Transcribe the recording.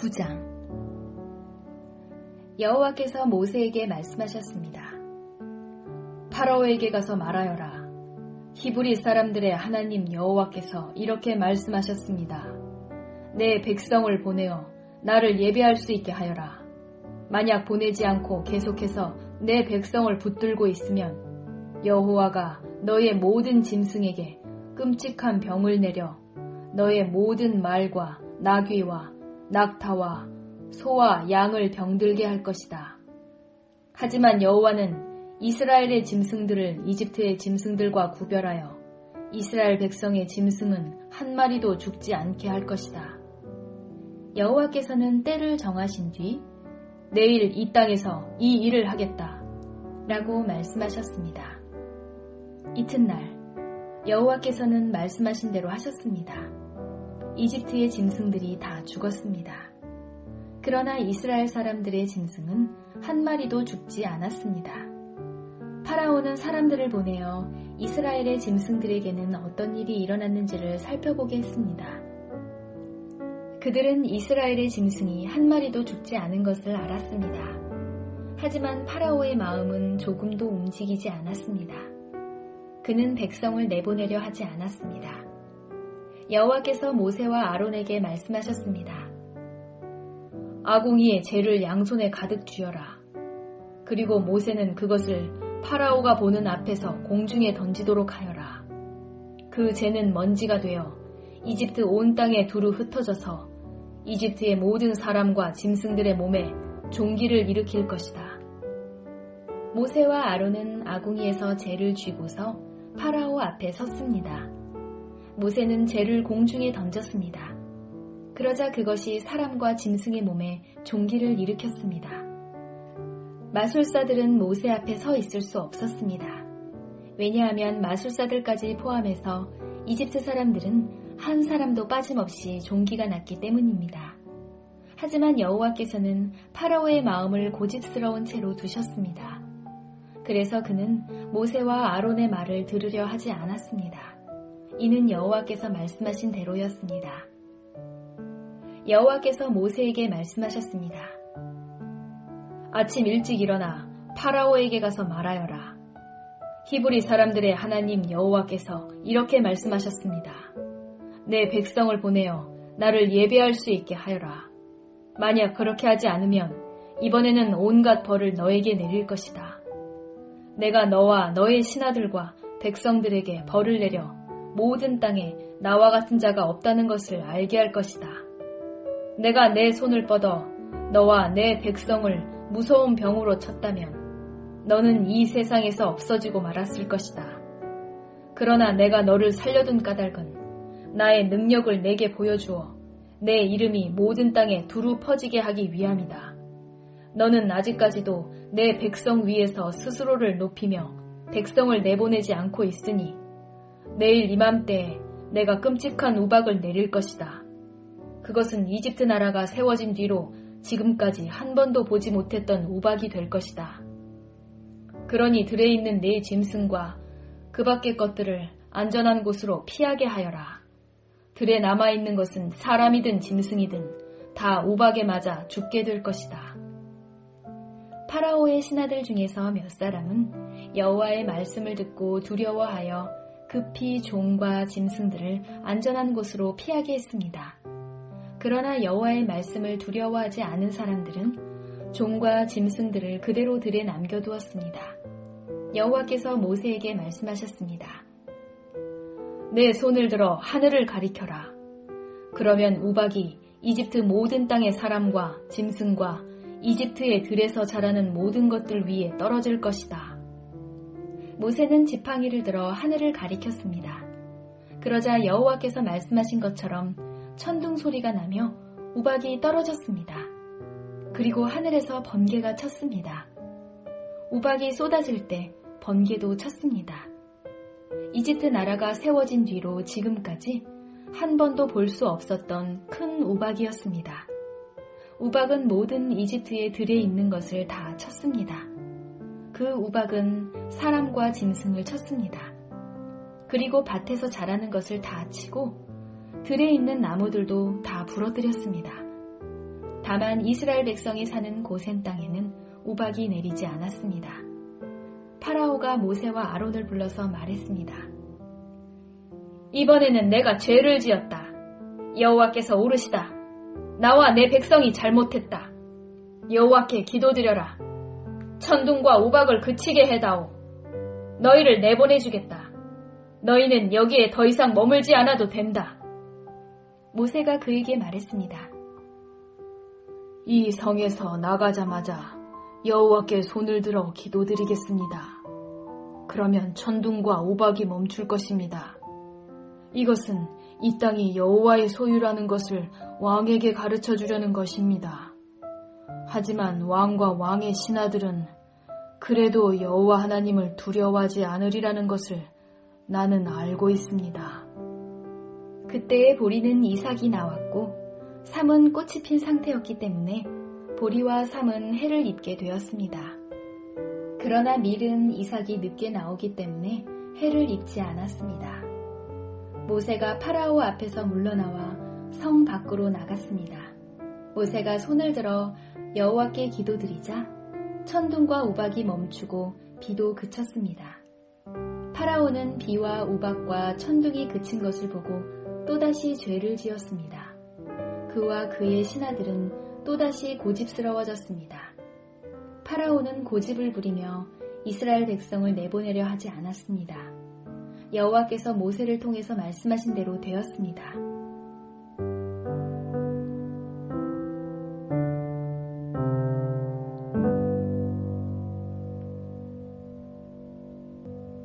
9장. 여호와께서 모세에게 말씀하셨습니다. 파라오에게 가서 말하여라. 히브리 사람들의 하나님 여호와께서 이렇게 말씀하셨습니다. 내 백성을 보내어 나를 예배할 수 있게 하여라. 만약 보내지 않고 계속해서 내 백성을 붙들고 있으면 여호와가 너의 모든 짐승에게 끔찍한 병을 내려 너의 모든 말과 나귀와 낙타와 소와 양을 병들게 할 것이다. 하지만 여호와는 이스라엘의 짐승들을 이집트의 짐승들과 구별하여 이스라엘 백성의 짐승은 한 마리도 죽지 않게 할 것이다. 여호와께서는 때를 정하신 뒤 내일 이 땅에서 이 일을 하겠다 라고 말씀하셨습니다. 이튿날 여호와께서는 말씀하신 대로 하셨습니다. 이집트의 짐승들이 다 죽었습니다. 그러나 이스라엘 사람들의 짐승은 한 마리도 죽지 않았습니다. 파라오는 사람들을 보내어 이스라엘의 짐승들에게는 어떤 일이 일어났는지를 살펴보게 했습니다. 그들은 이스라엘의 짐승이 한 마리도 죽지 않은 것을 알았습니다. 하지만 파라오의 마음은 조금도 움직이지 않았습니다. 그는 백성을 내보내려 하지 않았습니다. 여호와께서 모세와 아론에게 말씀하셨습니다. 아궁이에 재를 양손에 가득 쥐어라. 그리고 모세는 그것을 파라오가 보는 앞에서 공중에 던지도록 하여라. 그 재는 먼지가 되어 이집트 온 땅에 두루 흩어져서 이집트의 모든 사람과 짐승들의 몸에 종기를 일으킬 것이다. 모세와 아론은 아궁이에서 재를 쥐고서 파라오 앞에 섰습니다. 모세는 재를 공중에 던졌습니다. 그러자 그것이 사람과 짐승의 몸에 종기를 일으켰습니다. 마술사들은 모세 앞에 서 있을 수 없었습니다. 왜냐하면 마술사들까지 포함해서 이집트 사람들은 한 사람도 빠짐없이 종기가 났기 때문입니다. 하지만 여호와께서는 파라오의 마음을 고집스러운 채로 두셨습니다. 그래서 그는 모세와 아론의 말을 들으려 하지 않았습니다. 이는 여호와께서 말씀하신 대로였습니다. 여호와께서 모세에게 말씀하셨습니다. 아침 일찍 일어나 파라오에게 가서 말하여라. 히브리 사람들의 하나님 여호와께서 이렇게 말씀하셨습니다. 내 백성을 보내어 나를 예배할 수 있게 하여라. 만약 그렇게 하지 않으면 이번에는 온갖 벌을 너에게 내릴 것이다. 내가 너와 너의 신하들과 백성들에게 벌을 내려 모든 땅에 나와 같은 자가 없다는 것을 알게 할 것이다. 내가 내 손을 뻗어 너와 내 백성을 무서운 병으로 쳤다면 너는 이 세상에서 없어지고 말았을 것이다. 그러나 내가 너를 살려둔 까닭은 나의 능력을 내게 보여주어 내 이름이 모든 땅에 두루 퍼지게 하기 위함이다. 너는 아직까지도 내 백성 위에서 스스로를 높이며 백성을 내보내지 않고 있으니 내일 이맘때에 내가 끔찍한 우박을 내릴 것이다. 그것은 이집트 나라가 세워진 뒤로 지금까지 한 번도 보지 못했던 우박이 될 것이다. 그러니 들에 있는 네 짐승과 그 밖의 것들을 안전한 곳으로 피하게 하여라. 들에 남아있는 것은 사람이든 짐승이든 다 우박에 맞아 죽게 될 것이다. 파라오의 신하들 중에서 몇 사람은 여호와의 말씀을 듣고 두려워하여 급히 종과 짐승들을 안전한 곳으로 피하게 했습니다. 그러나 여호와의 말씀을 두려워하지 않은 사람들은 종과 짐승들을 그대로 들에 남겨두었습니다. 여호와께서 모세에게 말씀하셨습니다. 내 손을 들어 하늘을 가리켜라. 그러면 우박이 이집트 모든 땅의 사람과 짐승과 이집트의 들에서 자라는 모든 것들 위에 떨어질 것이다. 모세는 지팡이를 들어 하늘을 가리켰습니다. 그러자 여호와께서 말씀하신 것처럼 천둥 소리가 나며 우박이 떨어졌습니다. 그리고 하늘에서 번개가 쳤습니다. 우박이 쏟아질 때 번개도 쳤습니다. 이집트 나라가 세워진 뒤로 지금까지 한 번도 볼 수 없었던 큰 우박이었습니다. 우박은 모든 이집트의 들에 있는 것을 다 쳤습니다. 그 우박은 사람과 짐승을 쳤습니다. 그리고 밭에서 자라는 것을 다 치고 들에 있는 나무들도 다 부러뜨렸습니다. 다만 이스라엘 백성이 사는 고센 땅에는 우박이 내리지 않았습니다. 파라오가 모세와 아론을 불러서 말했습니다. 이번에는 내가 죄를 지었다. 여호와께서 오르시다. 나와 내 백성이 잘못했다. 여호와께 기도드려라. 천둥과 우박을 그치게 해다오. 너희를 내보내주겠다. 너희는 여기에 더 이상 머물지 않아도 된다. 모세가 그에게 말했습니다. 이 성에서 나가자마자 여호와께 손을 들어 기도드리겠습니다. 그러면 천둥과 우박이 멈출 것입니다. 이것은 이 땅이 여호와의 소유라는 것을 왕에게 가르쳐 주려는 것입니다. 하지만 왕과 왕의 신하들은 그래도 여호와 하나님을 두려워하지 않으리라는 것을 나는 알고 있습니다. 그때의 보리는 이삭이 나왔고 삼은 꽃이 핀 상태였기 때문에 보리와 삼은 해를 입게 되었습니다. 그러나 밀은 이삭이 늦게 나오기 때문에 해를 입지 않았습니다. 모세가 파라오 앞에서 물러나와 성 밖으로 나갔습니다. 모세가 손을 들어 여호와께 기도드리자 천둥과 우박이 멈추고 비도 그쳤습니다. 파라오는 비와 우박과 천둥이 그친 것을 보고 또다시 죄를 지었습니다. 그와 그의 신하들은 또다시 고집스러워졌습니다. 파라오는 고집을 부리며 이스라엘 백성을 내보내려 하지 않았습니다. 여호와께서 모세를 통해서 말씀하신 대로 되었습니다.